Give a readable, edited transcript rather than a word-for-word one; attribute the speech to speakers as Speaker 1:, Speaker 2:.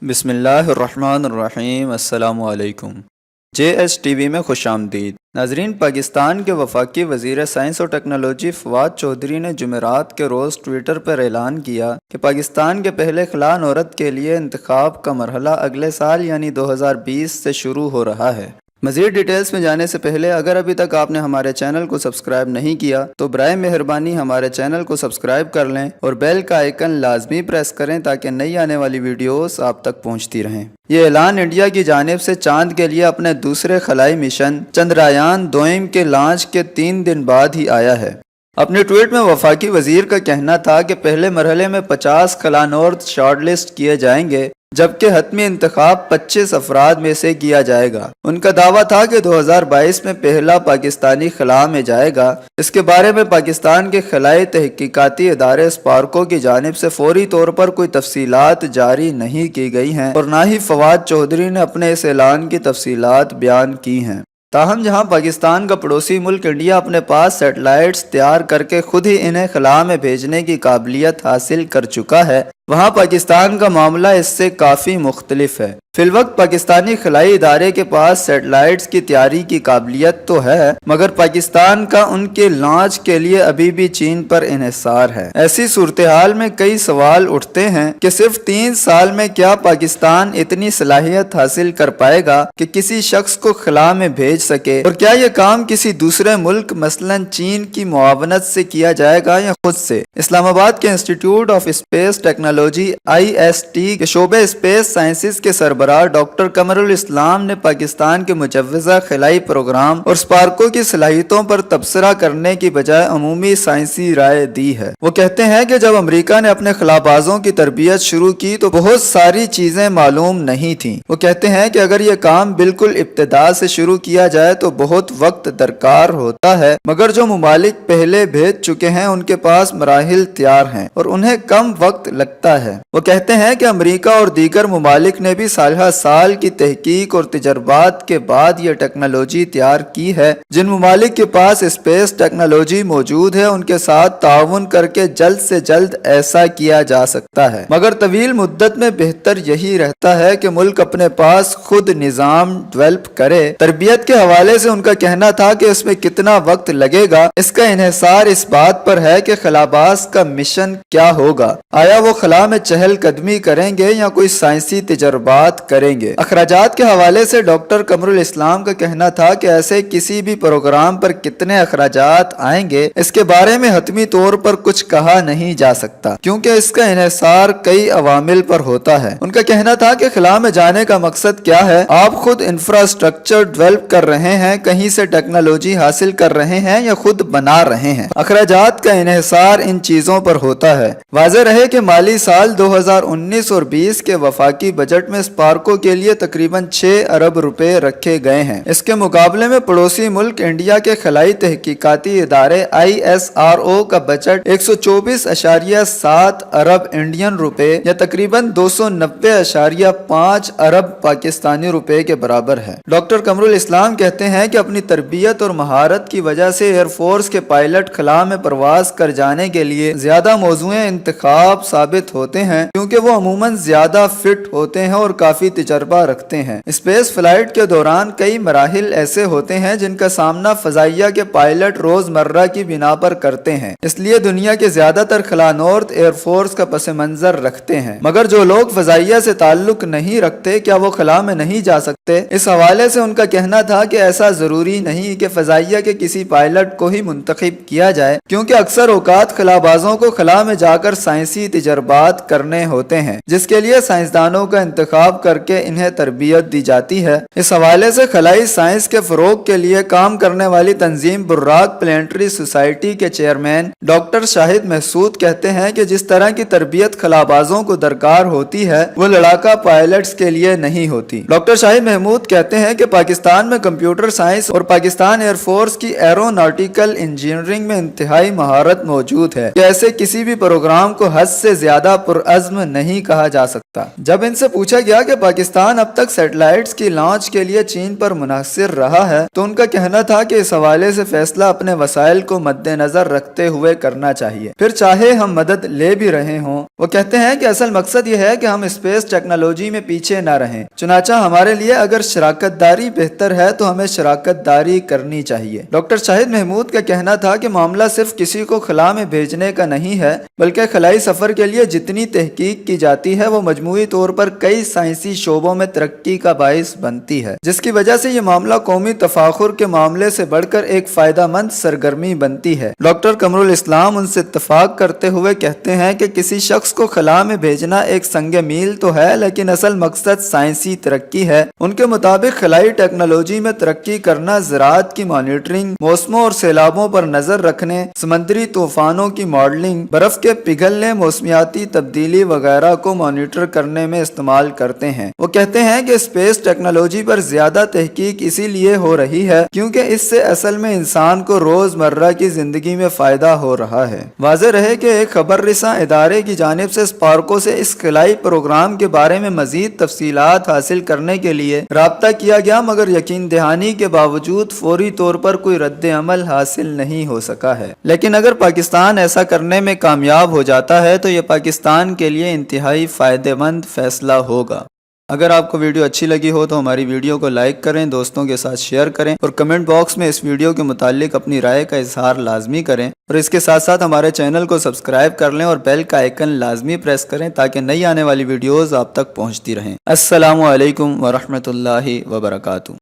Speaker 1: بسم اللہ الرحمن الرحیم۔ السلام علیکم۔ JHTV میں خوش آمدید ناظرین۔ پاکستان کے وفاقی وزیر سائنس اور ٹیکنالوجی فواد چودھری نے جمعرات کے روز ٹویٹر پر اعلان کیا کہ پاکستان کے پہلے خلا عورت کے لیے انتخاب کا مرحلہ اگلے سال یعنی 2020 سے شروع ہو رہا ہے۔ مزید ڈیٹیلز میں جانے سے پہلے اگر ابھی تک آپ نے ہمارے چینل کو سبسکرائب نہیں کیا تو برائے مہربانی ہمارے چینل کو سبسکرائب کر لیں اور بیل کا آئیکن لازمی پریس کریں تاکہ نئی آنے والی ویڈیوز آپ تک پہنچتی رہیں۔ یہ اعلان انڈیا کی جانب سے چاند کے لیے اپنے دوسرے خلائی مشن چندرایان 2 کے لانچ کے 3 دن بعد ہی آیا ہے۔ اپنے ٹویٹ میں وفاقی وزیر کا کہنا تھا کہ پہلے مرحلے میں 50 خلاء شارٹ لسٹ کیے جائیں گے جبکہ حتمی انتخاب 25 افراد میں سے کیا جائے گا۔ ان کا دعویٰ تھا کہ 2022 میں پہلا پاکستانی خلا میں جائے گا۔ اس کے بارے میں پاکستان کے خلائی تحقیقاتی ادارے سپارکو کی جانب سے فوری طور پر کوئی تفصیلات جاری نہیں کی گئی ہیں اور نہ ہی فواد چودھری نے اپنے اس اعلان کی تفصیلات بیان کی ہیں۔ تاہم جہاں پاکستان کا پڑوسی ملک انڈیا اپنے پاس سیٹلائٹس تیار کر کے خود ہی انہیں خلا میں بھیجنے کی قابلیت حاصل کر چکا ہے، وہاں پاکستان کا معاملہ اس سے کافی مختلف ہے۔ فی الوقت پاکستانی خلائی ادارے کے پاس سیٹلائٹس کی تیاری کی قابلیت تو ہے مگر پاکستان کا ان کے لانچ کے لیے ابھی بھی چین پر انحصار ہے۔ ایسی صورتحال میں کئی سوال اٹھتے ہیں کہ صرف 3 سال میں کیا پاکستان اتنی صلاحیت حاصل کر پائے گا کہ کسی شخص کو خلا میں بھیج سکے، اور کیا یہ کام کسی دوسرے ملک مثلا چین کی معاونت سے کیا جائے گا یا خود سے؟ اسلام آباد کے institute of space technology IST کے شعبے اسپیس سائنسز کے سربراہ ڈاکٹر قمر الاسلام نے پاکستان کے مجوزہ خلائی پروگرام اور سپارکو کی صلاحیتوں پر تبصرہ کرنے کی بجائے عمومی سائنسی رائے دی ہے۔ وہ کہتے ہیں کہ جب امریکہ نے اپنے خلابازوں کی تربیت شروع کی تو بہت ساری چیزیں معلوم نہیں تھیں۔ وہ کہتے ہیں کہ اگر یہ کام بالکل ابتدا سے شروع کیا جائے تو بہت وقت درکار ہوتا ہے، مگر جو ممالک پہلے بھیج چکے ہیں ان کے پاس مراحل تیار ہیں اور انہیں کم وقت لگتا ہے۔ وہ کہتے ہیں کہ امریکہ اور دیگر ممالک نے بھی سال کی تحقیق اور تجربات کے بعد یہ ٹیکنالوجی تیار کی ہے۔ جن ممالک کے پاس اسپیس ٹیکنالوجی موجود ہے ان کے ساتھ تعاون کر کے جلد سے جلد ایسا کیا جا سکتا ہے، مگر طویل مدت میں بہتر یہی رہتا ہے کہ ملک اپنے پاس خود نظام ڈیولپ کرے۔ تربیت کے حوالے سے ان کا کہنا تھا کہ اس میں کتنا وقت لگے گا اس کا انحصار اس بات پر ہے کہ خلاباز کا مشن کیا ہوگا، آیا وہ خلا میں چہل قدمی کریں گے یا کوئی سائنسی تجربات کریں گے۔ اخراجات کے حوالے سے ڈاکٹر قمر الاسلام کا کہنا تھا کہ ایسے کسی بھی پروگرام پر کتنے اخراجات آئیں گے اس کے بارے میں حتمی طور پر کچھ کہا نہیں جا سکتا کیونکہ اس کا انحصار کئی عوامل پر ہوتا ہے۔ ان کا کہنا تھا کہ خلا میں جانے کا مقصد کیا ہے، آپ خود انفراسٹرکچر ڈیولپ کر رہے ہیں، کہیں سے ٹیکنالوجی حاصل کر رہے ہیں یا خود بنا رہے ہیں۔ اخراجات کا انحصار ان چیزوں پر ہوتا ہے۔ واضح رہے کہ مالی سال 2019 اور 20 کے وفاقی بجٹ میں سپارکو کے لیے تقریباً 6 ارب روپے رکھے گئے ہیں۔ اس کے مقابلے میں پڑوسی ملک انڈیا کے خلائی تحقیقاتی ادارے ISRO کا بجٹ 124.7 ارب انڈین روپے یا تقریباً 290.5 ارب پاکستانی روپے کے برابر ہے۔ ڈاکٹر قمر الاسلام کہتے ہیں کہ اپنی تربیت اور مہارت کی وجہ سے ایئر فورس کے پائلٹ خلا میں پرواز کر جانے کے لیے زیادہ موزوں انتخاب ثابت ہوتے ہیں کیونکہ وہ عموماً زیادہ فٹ ہوتے ہیں اور کافی تجربہ رکھتے ہیں۔ اسپیس فلائٹ کے دوران کئی مراحل ایسے ہوتے ہیں جن کا سامنا فضائیہ کے پائلٹ روز مرہ کی بنا پر کرتے ہیں، اس لیے دنیا کے زیادہ تر خلاء ایئر فورس کا پس منظر رکھتے ہیں۔ مگر جو لوگ فضائیہ سے تعلق نہیں رکھتے کیا وہ خلا میں نہیں جا سکتے؟ اس حوالے سے ان کا کہنا تھا کہ ایسا ضروری نہیں کہ فضائیہ کے کسی پائلٹ کو ہی منتخب کیا جائے کیونکہ اکثر اوقات خلابازوں کو خلا میں جا کر سائنسی تجربات کرنے ہوتے ہیں جس کے لیے سائنسدانوں کا انتخاب کر کے انہیں تربیت دی جاتی ہے۔ اس حوالے سے خلائی سائنس کے فروغ کے لیے کام کرنے والی تنظیم براق پلانٹری سوسائٹی کے چیئرمین ڈاکٹر شاہد محسود کہتے ہیں کہ جس طرح کی تربیت خلابازوں کو درکار ہوتی ہے وہ لڑاکا پائلٹس کے لیے نہیں ہوتی۔ ڈاکٹر شاہد محمود کہتے ہیں کہ پاکستان میں کمپیوٹر سائنس اور پاکستان ایئر فورس کی ایروناٹیکل انجینئرنگ میں انتہائی مہارت موجود ہے کہ ایسے کسی بھی پروگرام کو حد سے زیادہ زیادہ پرعزم نہیں کہا جا سکتا۔ جب ان سے پوچھا گیا کہ پاکستان اب تک سیٹلائٹس کی لانچ کے لیے چین پر منحصر رہا ہے تو ان کا کہنا تھا کہ اس حوالے سے فیصلہ اپنے وسائل کو مد نظر رکھتے ہوئے کرنا چاہیے، پھر چاہے ہم مدد لے بھی رہے ہوں۔ وہ کہتے ہیں کہ اصل مقصد یہ ہے کہ ہم اسپیس ٹیکنالوجی میں پیچھے نہ رہیں، چنانچہ ہمارے لیے اگر شراکت داری بہتر ہے تو ہمیں شراکت داری کرنی چاہیے۔ ڈاکٹر شاہد محمود کا کہنا تھا کہ معاملہ صرف کسی کو خلا میں بھیجنے کا نہیں ہے، بلکہ خلائی سفر کے لیے جتنی تحقیق کی جاتی ہے وہ مجموعی طور پر کئی سائنسی شعبوں میں ترقی کا باعث بنتی ہے، جس کی وجہ سے یہ معاملہ قومی تفاخر کے معاملے سے بڑھ کر ایک فائدہ مند سرگرمی بنتی ہے۔ ڈاکٹر قمر الاسلام ان سے اتفاق کرتے ہوئے کہتے ہیں کہ کسی شخص کو خلا میں بھیجنا ایک سنگ میل تو ہے، لیکن اصل مقصد سائنسی ترقی ہے۔ ان کے مطابق خلائی ٹیکنالوجی میں ترقی کرنا زراعت کی مانیٹرنگ، موسموں اور سیلابوں پر نظر رکھنے، سمندری طوفانوں کی ماڈلنگ، برف کے پگھلنے، موسمیاتی تبدیلی وغیرہ کو مانیٹر کرنے میں استعمال کرتے ہیں۔ وہ کہتے ہیں کہ اسپیس ٹیکنالوجی پر زیادہ تحقیق اسی لیے ہو رہی ہے کیونکہ اس سے اصل میں انسان کو روزمرہ کی زندگی میں فائدہ ہو رہا ہے۔ واضح رہے کہ ایک خبر رساں ادارے کی جانب سے اسپارکو سے اس خلائی پروگرام کے بارے میں مزید تفصیلات حاصل کرنے کے لیے رابطہ کیا گیا، مگر یقین دہانی کے باوجود فوری طور پر کوئی رد عمل حاصل نہیں ہو سکا ہے۔ لیکن اگر پاکستان ایسا کرنے میں کامیاب ہو جاتا ہے تو یہ پاکستان کے لیے انتہائی فائدہ مند فیصلہ ہوگا۔ اگر آپ کو ویڈیو اچھی لگی ہو تو ہماری ویڈیو کو لائک کریں، دوستوں کے ساتھ شیئر کریں اور کمنٹ باکس میں اس ویڈیو کے متعلق اپنی رائے کا اظہار لازمی کریں، اور اس کے ساتھ ساتھ ہمارے چینل کو سبسکرائب کر لیں اور بیل کا آئیکن لازمی پریس کریں تاکہ نئی آنے والی ویڈیوز آپ تک پہنچتی رہیں۔ السلام علیکم ورحمۃ اللہ وبرکاتہ۔